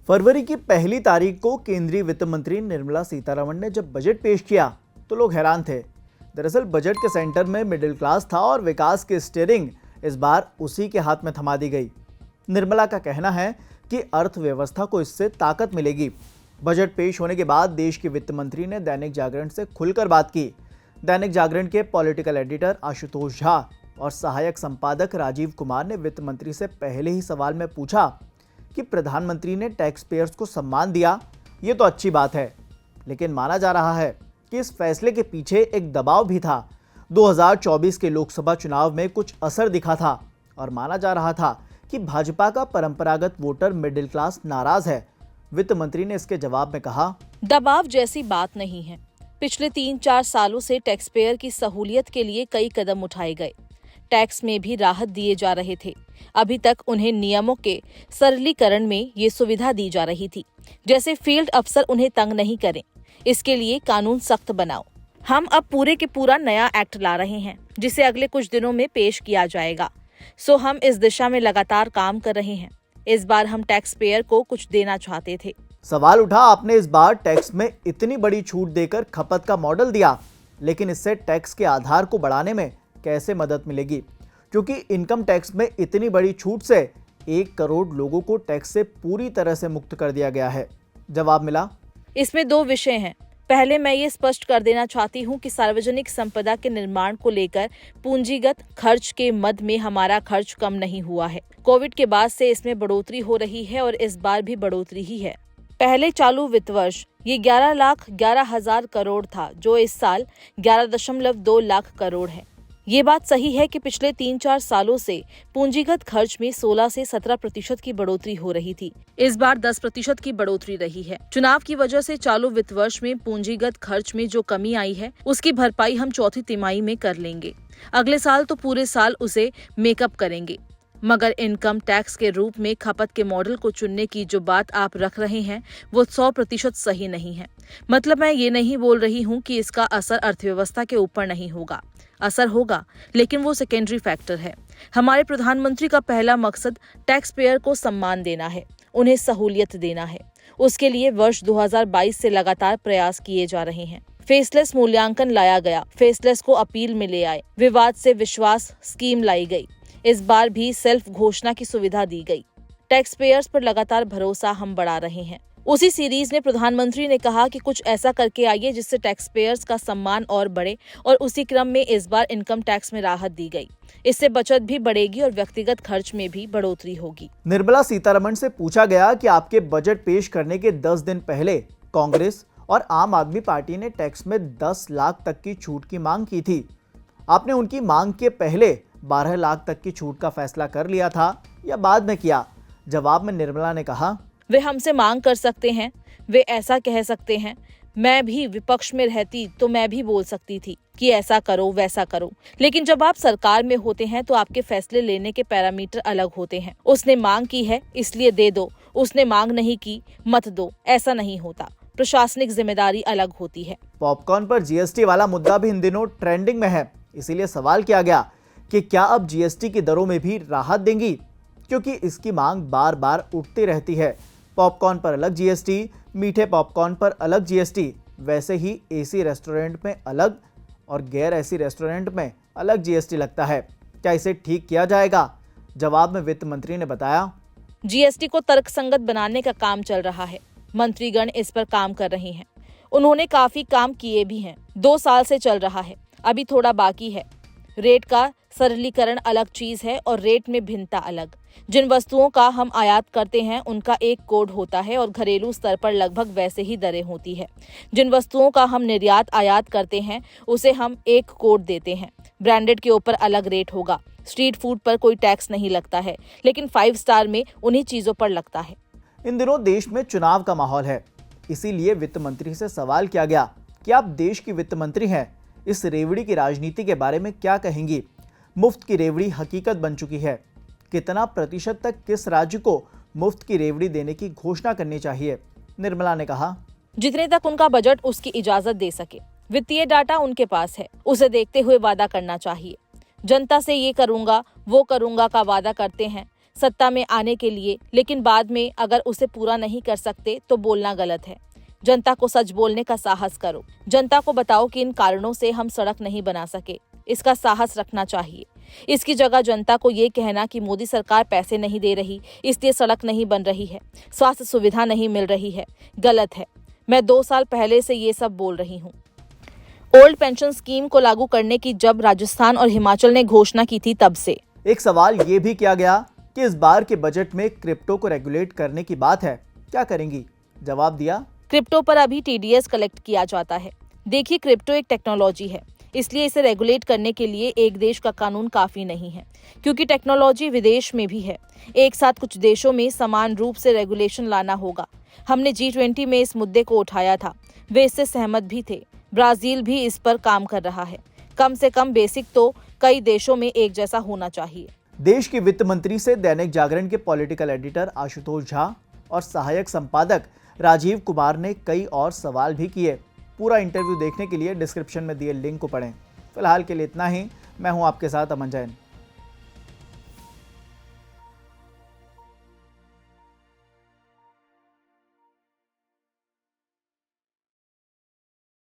फरवरी की पहली तारीख को केंद्रीय वित्त मंत्री निर्मला सीतारमण ने जब बजट पेश किया तो लोग हैरान थे। दरअसल बजट के सेंटर में मिडिल क्लास था और विकास की स्टीयरिंग इस बार उसी के हाथ में थमा दी गई। निर्मला का कहना है कि अर्थव्यवस्था को इससे ताकत मिलेगी। बजट पेश होने के बाद देश के वित्त मंत्री ने दैनिक जागरण से खुलकर बात की। दैनिक जागरण के पॉलिटिकल एडिटर आशुतोष झा और सहायक संपादक राजीव कुमार ने वित्त मंत्री से पहले ही सवाल में पूछा कि प्रधानमंत्री ने टैक्स पेयर्स को सम्मान दिया, ये तो अच्छी बात है, लेकिन माना जा रहा है कि इस फैसले के पीछे एक दबाव भी था। 2024 के लोकसभा चुनाव में कुछ असर दिखा था और माना जा रहा था कि भाजपा का परंपरागत वोटर मिडिल क्लास नाराज है। वित्त मंत्री ने इसके जवाब में कहा, दबाव जैसी बात नहीं है। पिछले 3-4 सालों से टैक्स पेयर की सहूलियत के लिए कई कदम उठाए गए। टैक्स में भी राहत दिए जा रहे थे। अभी तक उन्हें नियमों के सरलीकरण में ये सुविधा दी जा रही थी, जैसे फील्ड अफसर उन्हें तंग नहीं करें, इसके लिए कानून सख्त बनाओ। हम अब पूरे के पूरा नया एक्ट ला रहे हैं, जिसे अगले कुछ दिनों में पेश किया जाएगा। सो हम इस दिशा में लगातार काम कर रहे हैं। इस बार हम टैक्स पेयर को कुछ देना चाहते थे। सवाल उठा, आपने इस बार टैक्स में इतनी बड़ी छूट देकर खपत का मॉडल दिया, लेकिन इससे टैक्स के आधार को बढ़ाने में कैसे मदद मिलेगी? क्योंकि इनकम टैक्स में इतनी बड़ी छूट से 1 करोड़ लोगों को टैक्स से पूरी तरह से मुक्त कर दिया गया है। जवाब मिला, इसमें 2 विषय हैं। पहले मैं ये स्पष्ट कर देना चाहती हूँ कि सार्वजनिक संपदा के निर्माण को लेकर पूंजीगत खर्च के मद में हमारा खर्च कम नहीं हुआ है। कोविड के बाद से इसमें बढ़ोतरी हो रही है और इस बार भी बढ़ोतरी ही है। पहले चालू वित्त वर्ष ये 11,11,000 करोड़ था, जो इस साल 11.2 लाख करोड़ है। ये बात सही है कि पिछले 3-4 सालों से पूंजीगत खर्च में 16 से 17% की बढ़ोतरी हो रही थी। इस बार 10% की बढ़ोतरी रही है। चुनाव की वजह से चालू वित्त वर्ष में पूंजीगत खर्च में जो कमी आई है, उसकी भरपाई हम चौथी तिमाही में कर लेंगे। अगले साल तो पूरे साल उसे मेकअप करेंगे। मगर इनकम टैक्स के रूप में खपत के मॉडल को चुनने की जो बात आप रख रहे हैं, वो 100% सही नहीं है। मतलब मैं ये नहीं बोल रही हूँ कि इसका असर अर्थव्यवस्था के ऊपर नहीं होगा। असर होगा, लेकिन वो सेकेंडरी फैक्टर है। हमारे प्रधानमंत्री का पहला मकसद टैक्स पेयर को सम्मान देना है, उन्हें सहूलियत देना है। उसके लिए वर्ष 2022 से लगातार प्रयास किए जा रहे हैं। फेसलेस मूल्यांकन लाया गया, फेसलेस को अपील में ले आए, विवाद से विश्वास स्कीम लाई गई। इस बार भी सेल्फ घोषणा की सुविधा दी गई। टैक्स पेयर्स पर लगातार भरोसा हम बढ़ा रहे हैं। उसी सीरीज में प्रधानमंत्री ने कहा कि कुछ ऐसा करके आइए जिससे टैक्स पेयर्स का सम्मान और बढ़े, और उसी क्रम में इस बार इनकम टैक्स में राहत दी गई। इससे बचत भी बढ़ेगी और व्यक्तिगत खर्च में भी बढ़ोतरी होगी। निर्मला सीतारमण से पूछा गया कि आपके बजट पेश करने के 10 दिन पहले कांग्रेस और आम आदमी पार्टी ने टैक्स में 10 लाख तक की छूट की मांग की थी। आपने उनकी मांग के पहले 12 लाख तक की छूट का फैसला कर लिया था या बाद में किया? जवाब में निर्मला ने कहा, वे हमसे मांग कर सकते हैं, वे ऐसा कह सकते हैं। मैं भी विपक्ष में रहती तो मैं भी बोल सकती थी कि ऐसा करो वैसा करो, लेकिन जब आप सरकार में होते हैं तो आपके फैसले लेने के पैरामीटर अलग होते हैं। उसने मांग की है इसलिए दे दो, उसने मांग नहीं की मत दो, ऐसा नहीं होता। प्रशासनिक जिम्मेदारी अलग होती है। पॉपकॉर्न पर जीएसटी वाला मुद्दा भी इन दिनों ट्रेंडिंग में है, इसीलिए सवाल किया गया कि क्या अब जीएसटी की दरों में भी राहत देंगी, क्योंकि इसकी मांग बार बार उठती रहती है। पॉपकॉर्न पर अलग जीएसटी, मीठे पॉपकॉर्न पर अलग जीएसटी, वैसे ही एसी रेस्टोरेंट में अलग और गैर एसी रेस्टोरेंट में अलग जीएसटी लगता है। क्या इसे ठीक किया जाएगा? जवाब में वित्त मंत्री ने बताया, जीएसटी को तर्कसंगत बनाने का काम चल रहा है। मंत्रीगण इस पर काम कर रहे हैं। उन्होंने काफी काम किए भी हैं। 2 साल से चल रहा है, अभी थोड़ा बाकी है। रेट का सरलीकरण अलग चीज है और रेट में भिन्नता अलग। जिन वस्तुओं का हम आयात करते हैं उनका एक कोड होता है और घरेलू स्तर पर लगभग वैसे ही दरें होती है। जिन वस्तुओं का हम निर्यात आयात करते हैं उसे हम एक कोड देते हैं। ब्रांडेड के ऊपर अलग रेट होगा। स्ट्रीट फूड पर कोई टैक्स नहीं लगता है, लेकिन 5 स्टार में उन्हीं चीजों पर लगता है। इन दिनों देश में चुनाव का माहौल है, इसीलिए वित्त मंत्री से सवाल किया गया कि आप देश की वित्त मंत्री हैं, इस रेवड़ी की राजनीति के बारे में क्या कहेंगी? मुफ्त की रेवड़ी हकीकत बन चुकी है। कितना प्रतिशत तक किस राज्य को मुफ्त की रेवड़ी देने की घोषणा करनी चाहिए? निर्मला ने कहा, जितने तक उनका बजट उसकी इजाजत दे सके। वित्तीय डाटा उनके पास है, उसे देखते हुए वादा करना चाहिए। जनता से ये करूंगा वो करूंगा का वादा करते हैं, सत्ता में आने के लिए, लेकिन बाद में अगर उसे पूरा नहीं कर सकते तो बोलना गलत है। जनता को सच बोलने का साहस करो। जनता को बताओ कि इन कारणों से हम सड़क नहीं बना सके। इसका साहस रखना चाहिए। इसकी जगह जनता को ये कहना कि मोदी सरकार पैसे नहीं दे रही, इसलिए सड़क नहीं बन रही है, स्वास्थ्य सुविधा नहीं मिल रही है, गलत है। मैं 2 साल पहले से ये सब बोल रही हूँ। ओल्ड पेंशन स्कीम को लागू करने की जब राजस्थान और हिमाचल ने घोषणा की थी तब से। एक सवाल ये भी किया गया कि इस बार के बजट में क्रिप्टो को रेगुलेट करने की बात है, क्या करेंगी? जवाब दिया, क्रिप्टो पर अभी टीडीएस कलेक्ट किया जाता है। देखिए, क्रिप्टो एक टेक्नोलॉजी है, इसलिए इसे रेगुलेट करने के लिए एक देश का कानून काफी नहीं है, क्योंकि टेक्नोलॉजी विदेश में भी है। एक साथ कुछ देशों में समान रूप से रेगुलेशन लाना होगा। हमने G20 में इस मुद्दे को उठाया था, वे इससे सहमत भी थे। ब्राजील भी इस पर काम कर रहा है। कम से कम बेसिक तो कई देशों में एक जैसा होना चाहिए। देश के वित्त मंत्री से दैनिक जागरण के पॉलिटिकल एडिटर आशुतोष झा और सहायक संपादक राजीव कुमार ने कई और सवाल भी किए। पूरा इंटरव्यू देखने के लिए डिस्क्रिप्शन में दिए लिंक को पढ़ें। फिलहाल के लिए इतना ही। मैं हूं आपके साथ अमन जैन।